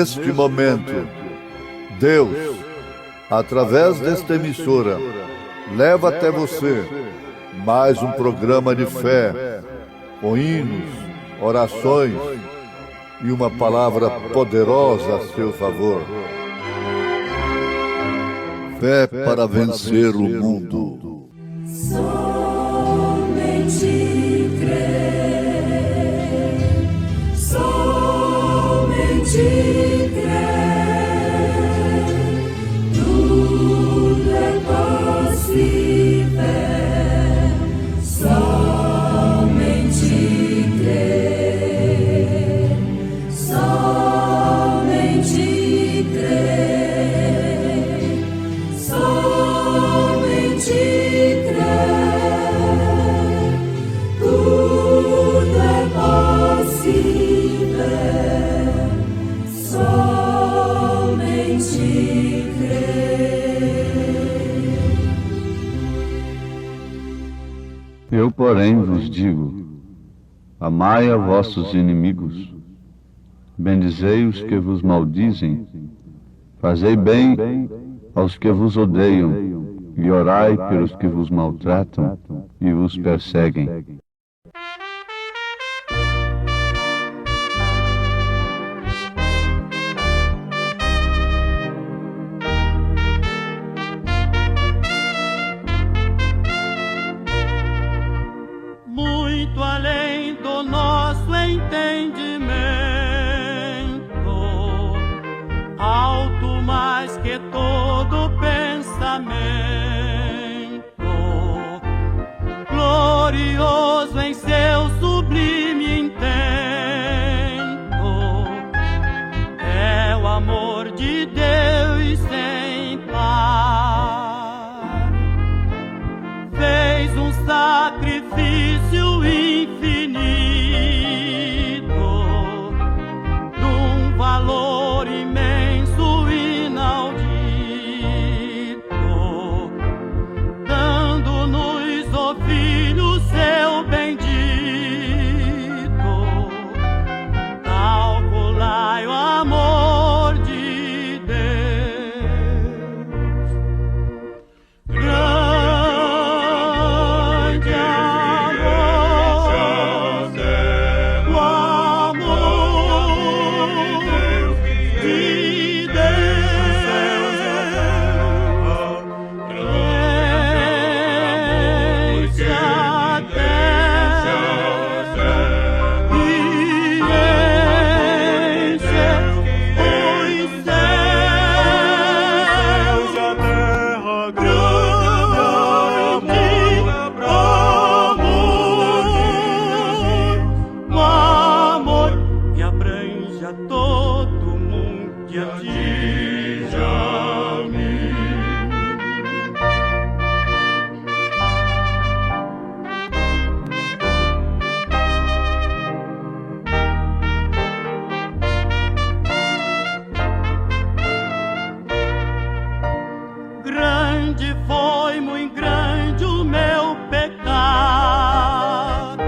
neste momento, Deus, através desta emissora, leva até você mais um programa de fé, com hinos, orações e uma palavra poderosa a seu favor. Fé para vencer o mundo. Somente crer, somente crer, tudo é possível, somente crer, somente crer, somente crer, tudo é possível, somente crer. Eu, porém, vos digo: amai a vossos inimigos, bendizei os que vos maldizem, fazei bem aos que vos odeiam, e orai pelos que vos maltratam e vos perseguem. Muito além do nosso entendimento, alto mais que todo pensamento, glorioso em seu sublime intento, é o amor de Deus sem par. Fez um sacrifício infinito, num valor imenso, inaudito, dando-nos, ó Filho, seu bendito. Calculai o amor de Deus. Grande amor, o amor de Deus, desce a terra e enche os céus. O amor que abrange a todo mundo, que atinge a mim. Grande foi, muito grande o meu pecado,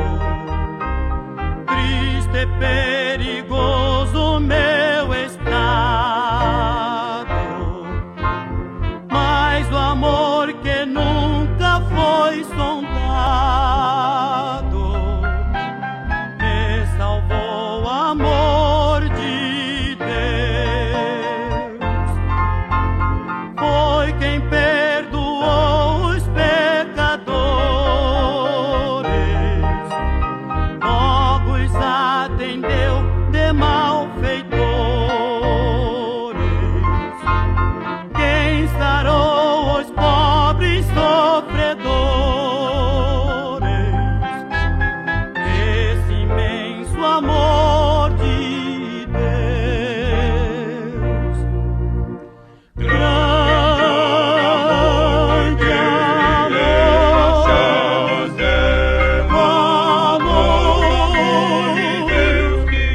triste e perigoso o meu estado, mas o amor que nunca foi sondado me salvou, amor de Deus. Foi quem perdoou os pecadores, logo os atendeu de malfeitores. Quem sarou os pobres sofredores, esse imenso amor de Deus. Grande amor, o amor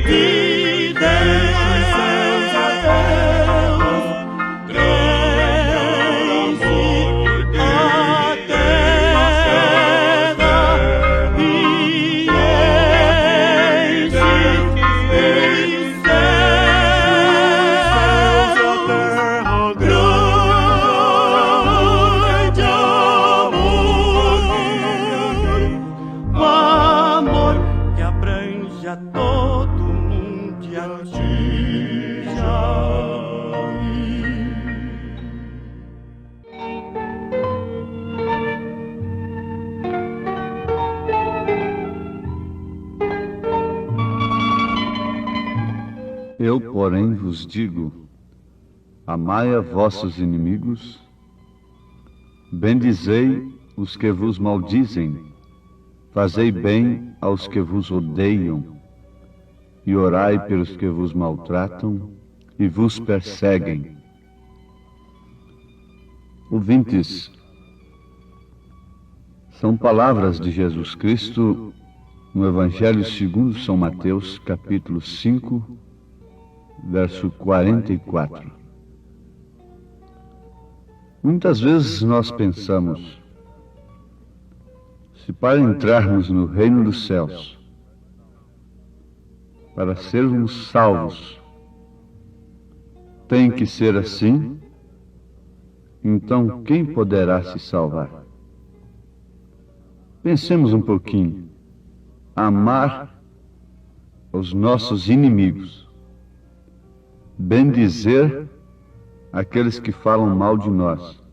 de Deus, desce a terra Eu, porém, vos digo: amai a vossos inimigos, bendizei os que vos maldizem, fazei bem aos que vos odeiam, e orai pelos que vos maltratam e vos perseguem. Ouvintes, são palavras de Jesus Cristo no Evangelho segundo São Mateus, capítulo 5, verso 44. Muitas vezes nós pensamos, se para entrarmos no reino dos céus, para sermos salvos, tem que ser assim, então quem poderá se salvar? Pensemos um pouquinho. Amar os nossos inimigos, bendizer aqueles que falam mal de nós,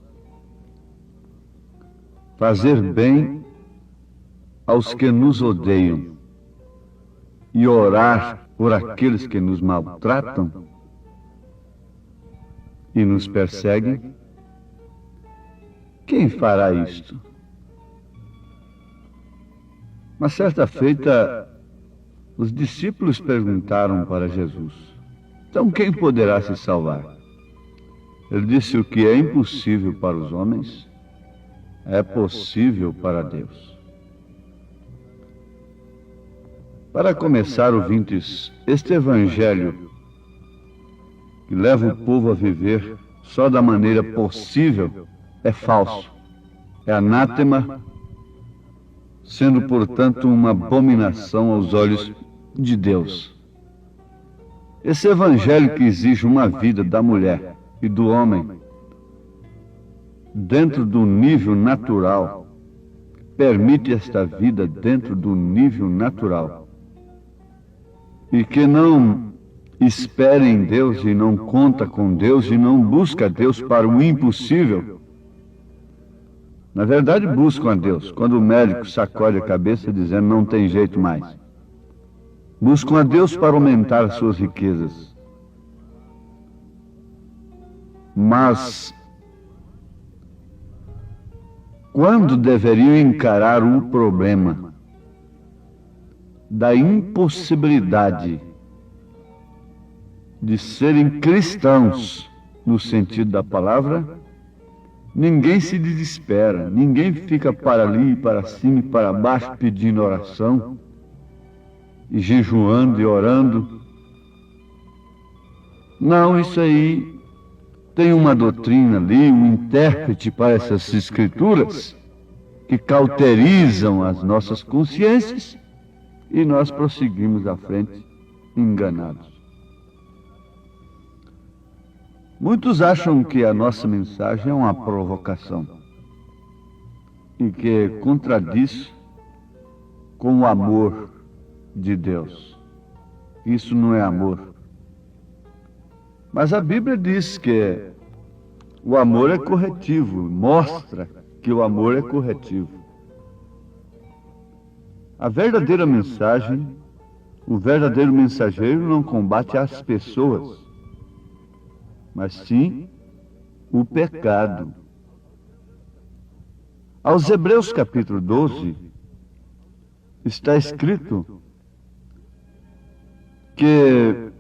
fazer bem aos que nos odeiam e orar por aqueles que nos maltratam e nos perseguem. Quem fará isto? Uma certa feita, os discípulos perguntaram para Jesus: então quem poderá se salvar? Ele disse: o que é impossível para os homens é possível para Deus. Para começar, ouvintes, este evangelho que leva o povo a viver só da maneira possível é falso, é anátema, sendo, portanto, uma abominação aos olhos de Deus. Esse evangelho que exige uma vida da mulher e do homem dentro do nível natural, permite esta vida dentro do nível natural, e que não espera em Deus e não conta com Deus e não busca Deus para o impossível. Na verdade, buscam a Deus quando o médico sacode a cabeça dizendo não tem jeito mais. Buscam a Deus para aumentar as suas riquezas. Mas quando deveriam encarar o problema da impossibilidade de serem cristãos no sentido da palavra, ninguém se desespera, ninguém fica para ali, para cima e para baixo pedindo oração, e jejuando e orando. Não, isso aí tem uma doutrina ali, um intérprete para essas escrituras que cauterizam as nossas consciências e nós prosseguimos à frente enganados. Muitos acham que a nossa mensagem é uma provocação e que contradiz com o amor de Deus. Isso não é amor. Mas a Bíblia diz que o amor é corretivo, mostra que o amor é corretivo. A verdadeira mensagem, o verdadeiro mensageiro não combate as pessoas, mas sim o pecado. Aos Hebreus capítulo 12, está escrito que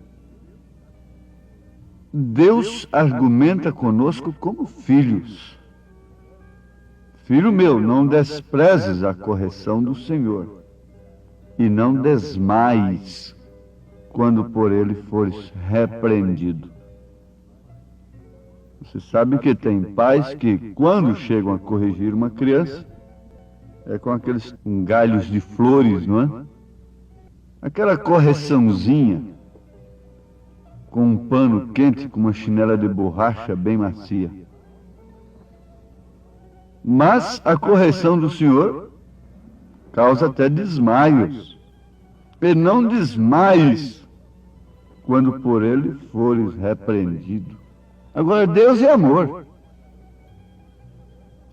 Deus argumenta conosco como filhos. Filho meu, não desprezes a correção do Senhor, e não desmaies quando por ele fores repreendido. Você sabe que tem pais que, quando chegam a corrigir uma criança, é com aqueles galhos de flores, não é? Aquela correçãozinha, com um pano quente, com uma chinela de borracha bem macia. Mas a correção do Senhor causa até desmaios. E não desmaies quando por ele fores repreendido. Agora, Deus é amor.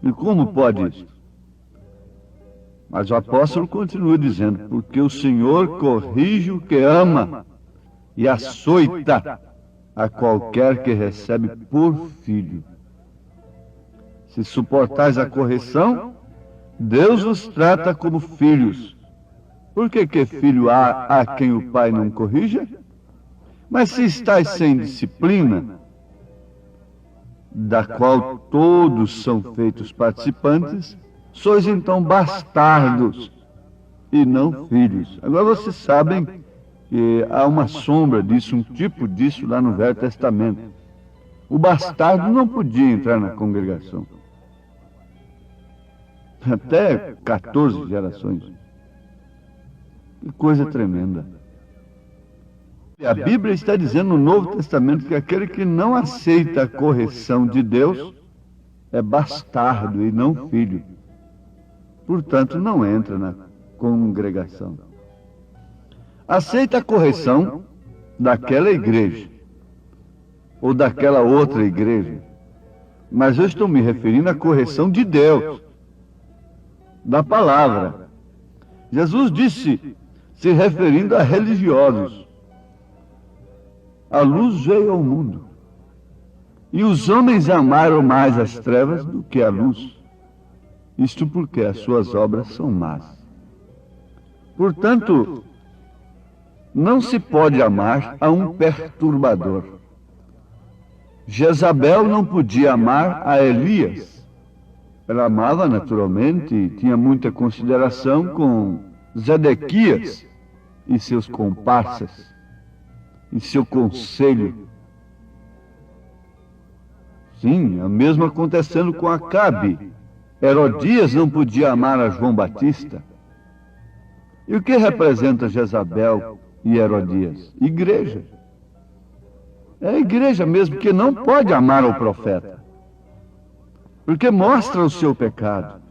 E como pode isso? Mas o apóstolo continua dizendo, porque o Senhor corrige o que ama e açoita a qualquer que recebe por filho. Se suportais a correção, Deus os trata como filhos. Por que filho há a quem o pai não corrija? Mas se estáis sem disciplina, da qual todos são feitos participantes, sois então bastardos e não filhos. Agora vocês sabem que há uma sombra disso, um tipo disso lá no Velho Testamento. O bastardo não podia entrar na congregação. Até 14 gerações. Que coisa tremenda. A Bíblia está dizendo no Novo Testamento que aquele que não aceita a correção de Deus é bastardo e não filho. Portanto, não entra na congregação. Aceita a correção daquela igreja ou daquela outra igreja, mas eu estou me referindo à correção de Deus, da palavra. Jesus disse, se referindo a religiosos: a luz veio ao mundo, e os homens amaram mais as trevas do que a luz. Isto porque as suas obras são más. Portanto, não se pode amar a um perturbador. Jezabel não podia amar a Elias. Ela amava naturalmente e tinha muita consideração com Zedequias e seus comparsas, e seu conselho. Sim, o mesmo acontecendo com Acabe. Herodias não podia amar a João Batista. E o que representa Jezabel e Herodias? Igreja. É a igreja mesmo que não pode amar o profeta, porque mostra o seu pecado.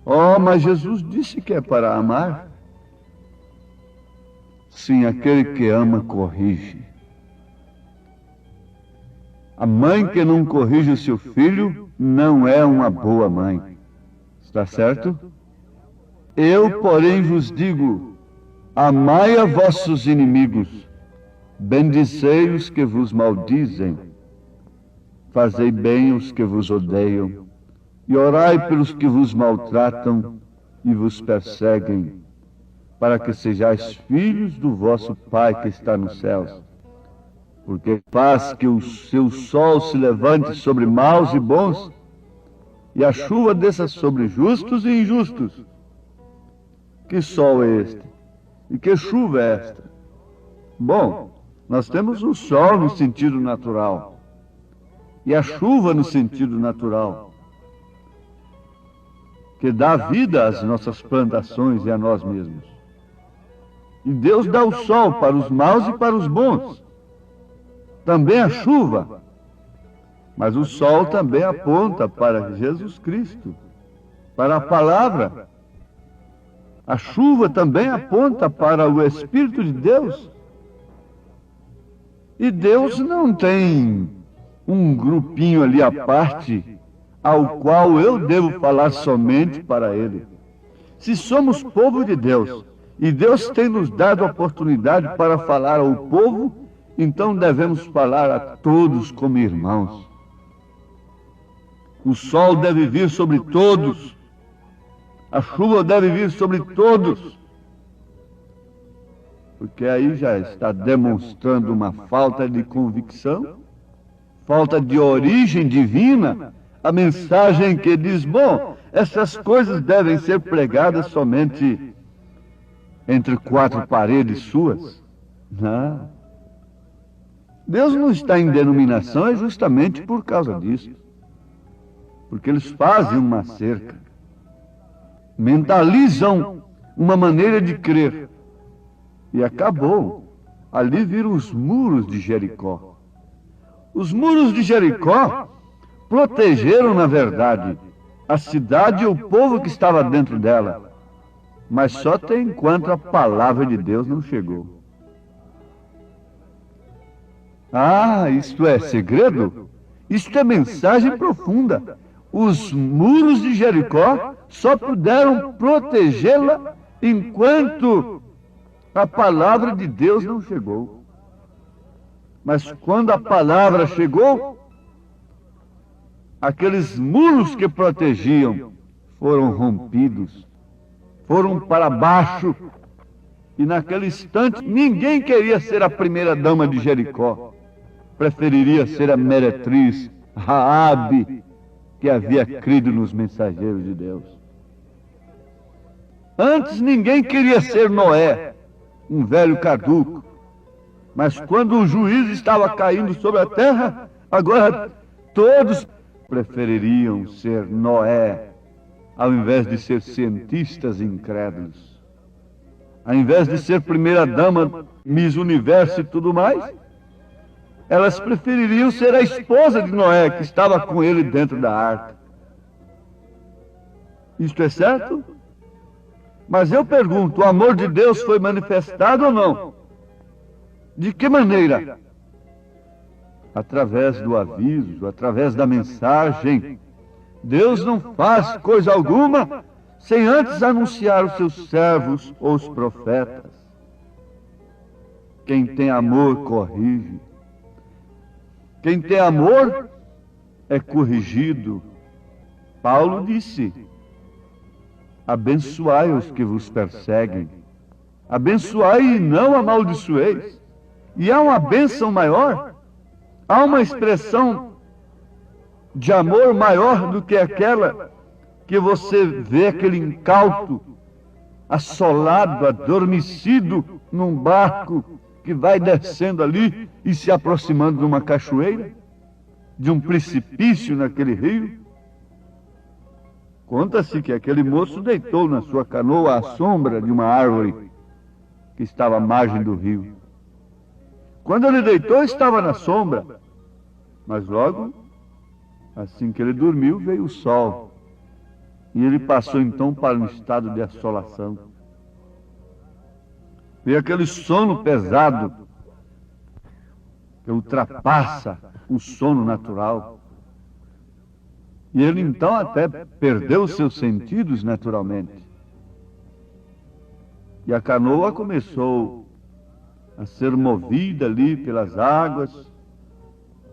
Oh, mas Jesus disse que é para amar. Sim, aquele que ama corrige. A mãe que não corrige o seu filho não é uma boa mãe. Está certo? Eu, porém, vos digo: amai a vossos inimigos, bendizei os que vos maldizem, fazei bem os que vos odeiam, e orai pelos que vos maltratam e vos perseguem, para que sejais filhos do vosso Pai que está nos céus. Porque faz que o seu sol se levante sobre maus e bons, e a chuva desça sobre justos e injustos. Que sol é este? E que chuva é esta? Bom, nós temos o sol no sentido natural, e a chuva no sentido natural, que dá vida às nossas plantações e a nós mesmos. E Deus dá o sol para os maus e para os bons. Também a chuva. Mas o sol também aponta para Jesus Cristo, para a palavra. A chuva também aponta para o Espírito de Deus. E Deus não tem um grupinho ali à parte, ao qual eu devo falar somente para Ele. Se somos povo de Deus, e Deus tem nos dado a oportunidade para falar ao povo, então devemos falar a todos como irmãos. O sol deve vir sobre todos, a chuva deve vir sobre todos, porque aí já está demonstrando uma falta de convicção, falta de origem divina, a mensagem que diz, bom, essas coisas devem ser pregadas somente entre quatro paredes suas. Não. Deus não está em denominação justamente por causa disso. Porque eles fazem uma cerca, mentalizam uma maneira de crer, e acabou. Ali viram os muros de Jericó. Os muros de Jericó protegeram, na verdade, a cidade e o povo que estava dentro dela, mas só até enquanto a palavra de Deus não chegou. Ah, isto é segredo? Isto é mensagem profunda. Os muros de Jericó só puderam protegê-la enquanto A palavra de Deus não chegou. Mas quando a palavra chegou, aqueles muros que protegiam foram rompidos, foram para baixo, e naquele instante ninguém queria ser a primeira dama de Jericó, preferiria ser a meretriz Raabe, que havia crido nos mensageiros de Deus. Antes ninguém queria ser Noé, um velho caduco, mas quando o juízo estava caindo sobre a terra, agora todos prefeririam ser Noé, ao invés de ser cientistas incrédulos. Ao invés de ser primeira-dama, Miss Universo e tudo mais, elas prefeririam ser a esposa de Noé, que estava com ele dentro da arca. Isto é certo? Mas eu pergunto, o amor de Deus foi manifestado ou não? De que maneira? Através do aviso, através da mensagem. Deus não faz coisa alguma sem antes anunciar os seus servos ou os profetas. Quem tem amor, corrige. Quem tem amor é corrigido. Paulo disse: abençoai os que vos perseguem. Abençoai e não amaldiçoeis. E há uma bênção maior? Há uma expressão de amor maior do que aquela que você vê aquele incauto, assolado, adormecido num barco que vai descendo ali e se aproximando de uma cachoeira, de um precipício naquele rio? Conta-se que aquele moço deitou na sua canoa à sombra de uma árvore que estava à margem do rio. Quando ele deitou, estava na sombra, mas logo, assim que ele dormiu, veio o sol, e ele passou então para um estado de assolação. Veio aquele sono pesado, que ultrapassa o sono natural. E ele então até perdeu os seus sentidos naturalmente. E a canoa começou a ser movida ali pelas águas,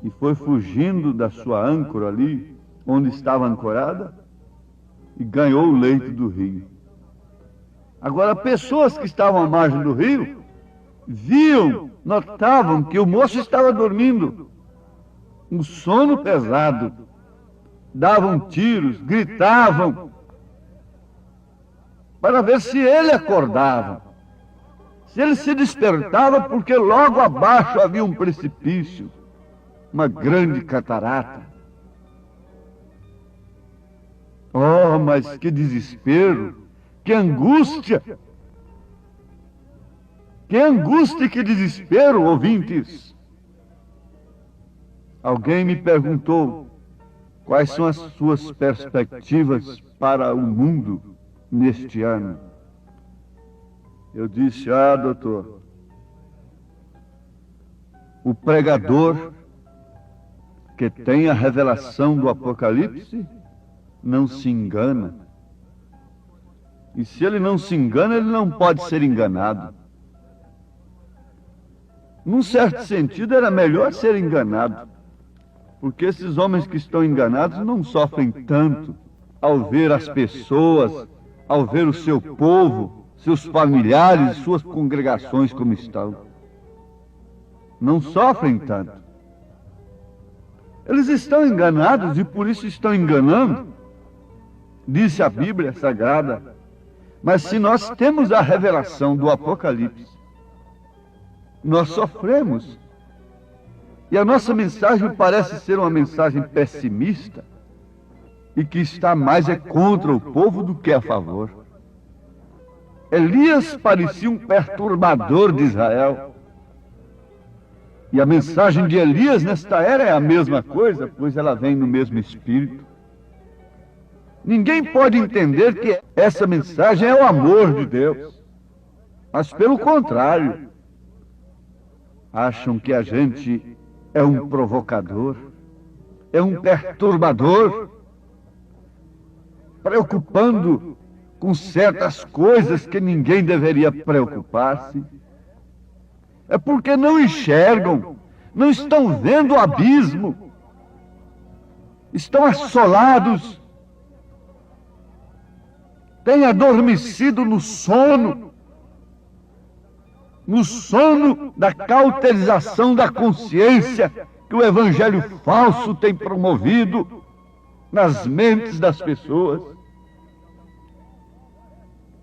e foi fugindo da sua âncora ali, onde estava ancorada, e ganhou o leito do rio. Agora, pessoas que estavam à margem do rio viam, notavam que o moço estava dormindo, um sono pesado. Davam tiros, gritavam, para ver se ele acordava, se ele se despertava, porque logo abaixo havia um precipício, uma grande catarata. Oh, mas que desespero, que angústia! Que angústia e que desespero, ouvintes! Alguém me perguntou: quais são as suas perspectivas para o mundo neste ano? Eu disse: doutor, o pregador que tem a revelação do Apocalipse não se engana. E se ele não se engana, ele não pode ser enganado. Num certo sentido, era melhor ser enganado, porque esses homens que estão enganados não sofrem tanto ao ver as pessoas, ao ver o seu povo, seus familiares, suas congregações como estão. Não sofrem tanto. Eles estão enganados e por isso estão enganando, disse a Bíblia Sagrada. Mas se nós temos a revelação do Apocalipse, nós sofremos. E a nossa mensagem parece ser uma mensagem pessimista e que está mais contra o povo do que a favor. Elias parecia um perturbador de Israel. E a mensagem de Elias nesta era é a mesma coisa, pois ela vem no mesmo espírito. Ninguém pode entender que essa mensagem é o amor de Deus, mas pelo contrário, acham que a gente é um provocador, é um perturbador, preocupando com certas coisas que ninguém deveria preocupar-se. É porque não enxergam, não estão vendo o abismo, estão assolados, têm adormecido no sono da cauterização da consciência que o evangelho falso tem promovido nas mentes das pessoas.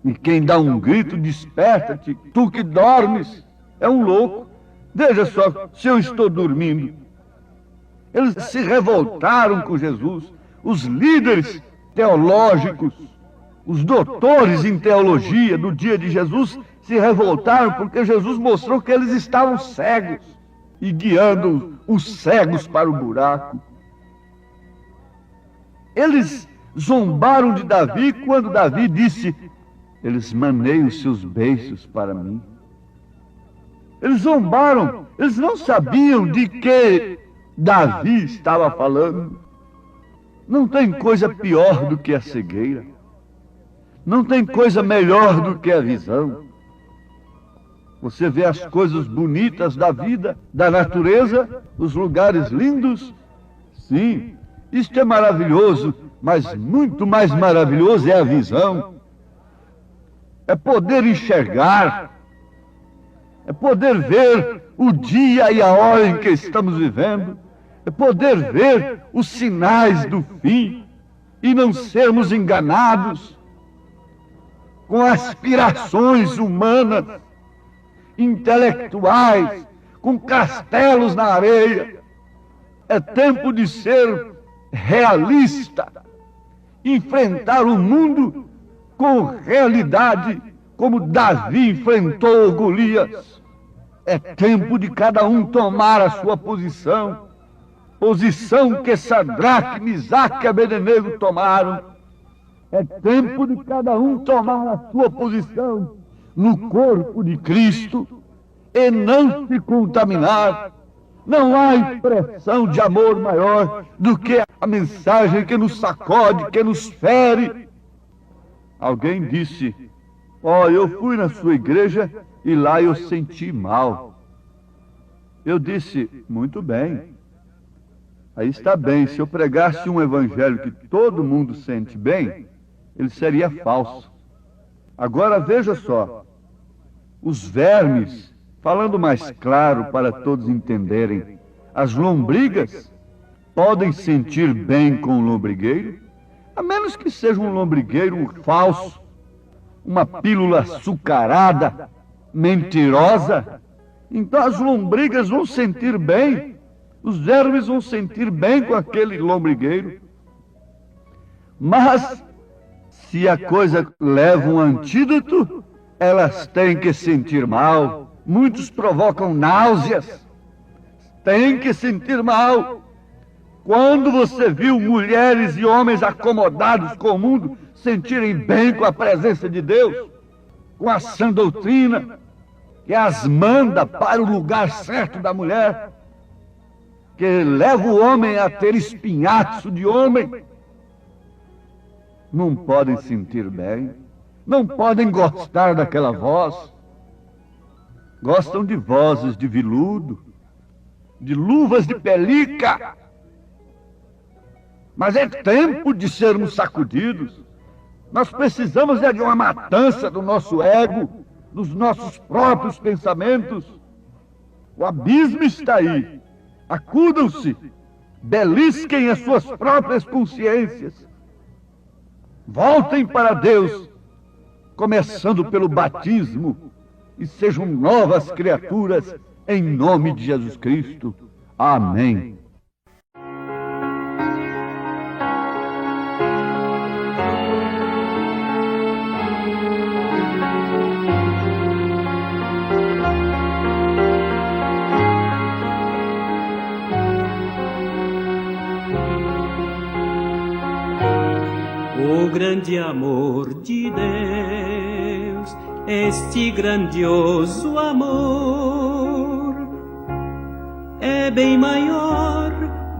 E quem dá um grito, desperta-te, tu que dormes, é um louco. Veja só, se eu estou dormindo. Eles se revoltaram com Jesus, os líderes teológicos, os doutores em teologia do dia de Jesus se revoltaram porque Jesus mostrou que eles estavam cegos e guiando os cegos para o buraco. Eles zombaram de Davi quando Davi disse: eles maneiam seus beiços para mim. Eles zombaram, eles não sabiam de que Davi estava falando. Não tem coisa pior do que a cegueira. Não tem coisa melhor do que a visão. Você vê as coisas bonitas da vida, da natureza, os lugares lindos. Sim, isto é maravilhoso, mas muito mais maravilhoso é a visão. É poder enxergar, é poder ver o dia e a hora em que estamos vivendo, é poder ver os sinais do fim e não sermos enganados com aspirações humanas, intelectuais, com castelos na areia. É tempo de ser realista, enfrentar o mundo com realidade, como Davi enfrentou Golias. É tempo de cada um tomar a sua posição que Sadraque, Misaque e Abednego tomaram. É tempo de cada um tomar a sua posição no corpo de Cristo e não se contaminar. Não há expressão de amor maior do que a mensagem que nos sacode, que nos fere. Alguém disse: eu fui na sua igreja e lá eu senti mal. Eu disse: muito bem. Aí está bem, se eu pregasse um evangelho que todo mundo sente bem, ele seria falso. Agora veja só, os vermes, falando mais claro para todos entenderem, as lombrigas podem sentir bem com o lombrigueiro, a menos que seja um lombrigueiro falso, uma pílula açucarada, mentirosa. Então as lombrigas vão sentir bem, os vermes vão sentir bem com aquele lombrigueiro. Mas se a coisa leva um antídoto, elas têm que sentir mal. Muitos provocam náuseas, têm que sentir mal. Quando você viu mulheres e homens acomodados com o mundo sentirem bem com a presença de Deus, com a sã doutrina, que as manda para o lugar certo da mulher, que leva o homem a ter espinhaço de homem, não podem sentir bem, não podem gostar daquela voz. Gostam de vozes de veludo, de luvas de pelica. Mas é tempo de sermos sacudidos. Nós precisamos de uma matança do nosso ego, dos nossos próprios pensamentos. O abismo está aí. Acudam-se, belisquem as suas próprias consciências. Voltem para Deus, começando pelo batismo, e sejam novas criaturas, em nome de Jesus Cristo. Amém. O grande amor de Deus, este grandioso amor, é bem maior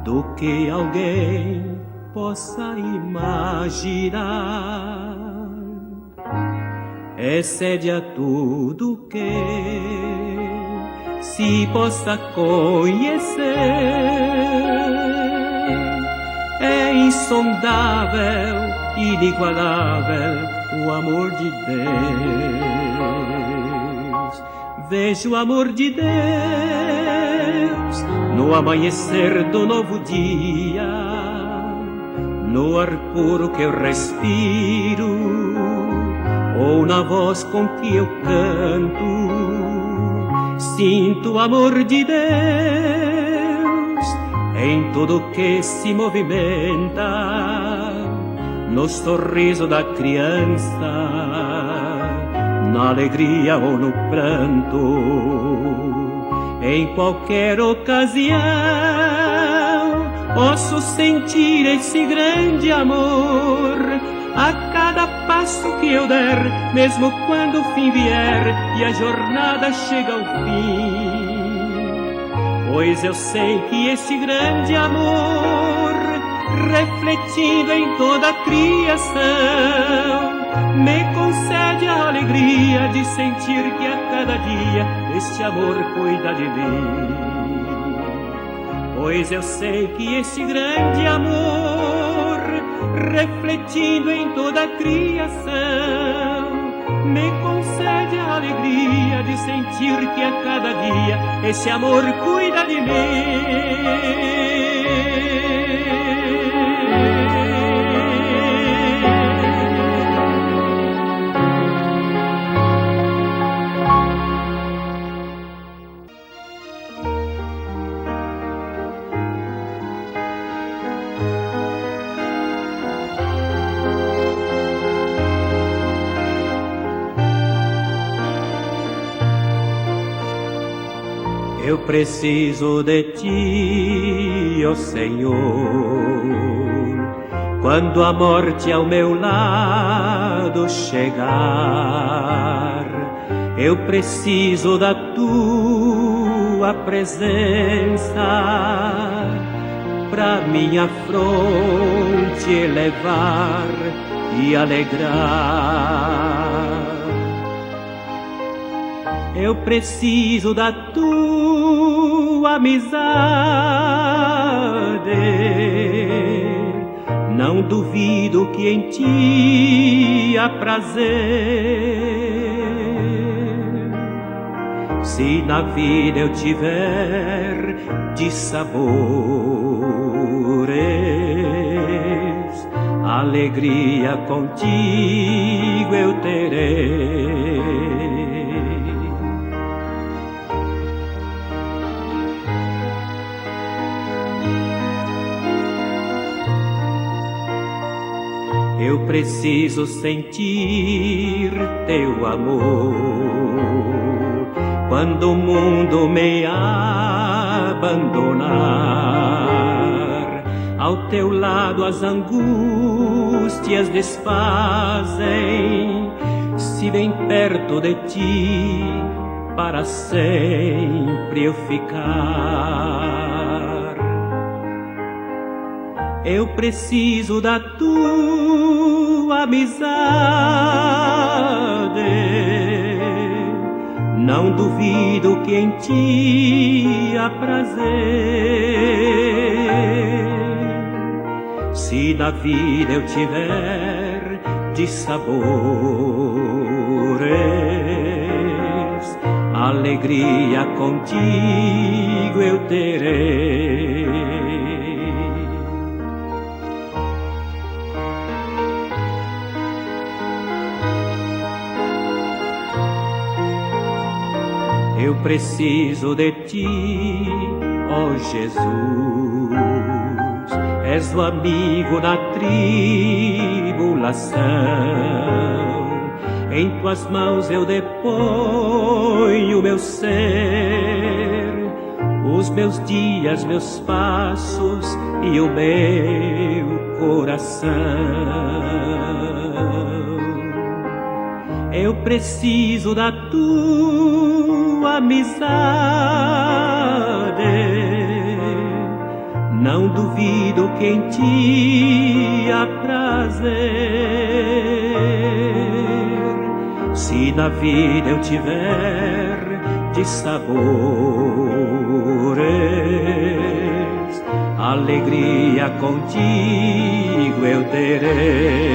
do que alguém possa imaginar. excede a tudo que se possa conhecer. É insondável, inigualável o amor de Deus. Vejo o amor de Deus no amanhecer do novo dia, no ar puro que eu respiro, ou na voz com que eu canto. Sinto o amor de Deus em tudo que se movimenta, no sorriso da criança, na alegria ou no pranto, em qualquer ocasião. Posso sentir esse grande amor a cada passo que eu der, mesmo quando o fim vier e a jornada chega ao fim. Pois eu sei que esse grande amor, refletindo em toda a criação, me concede a alegria de sentir que a cada dia este amor cuida de mim. Pois eu sei que esse grande amor, refletindo em toda a criação, me concede a alegria de sentir que a cada dia esse amor cuida de mim. Eu preciso de ti, ó Senhor, quando a morte ao meu lado chegar. Eu preciso da tua presença pra minha fronte elevar e alegrar. Eu preciso da tua amizade, não duvido que em ti há prazer. Se na vida eu tiver dissabores, alegria contigo eu terei. Eu preciso sentir teu amor quando o mundo me abandonar. Ao teu lado as angústias desfazem, se bem perto de ti para sempre eu ficar. Eu preciso da tua amizade, não duvido que em ti há prazer. Se na vida eu tiver dissabores, alegria contigo eu terei. Eu preciso de ti, ó Jesus, és o amigo na tribulação. Em tuas mãos eu deponho o meu ser, os meus dias, meus passos e o meu coração. Eu preciso da tua amizade, não duvido que em ti há prazer. Se na vida eu tiver de sabores, alegria contigo eu terei.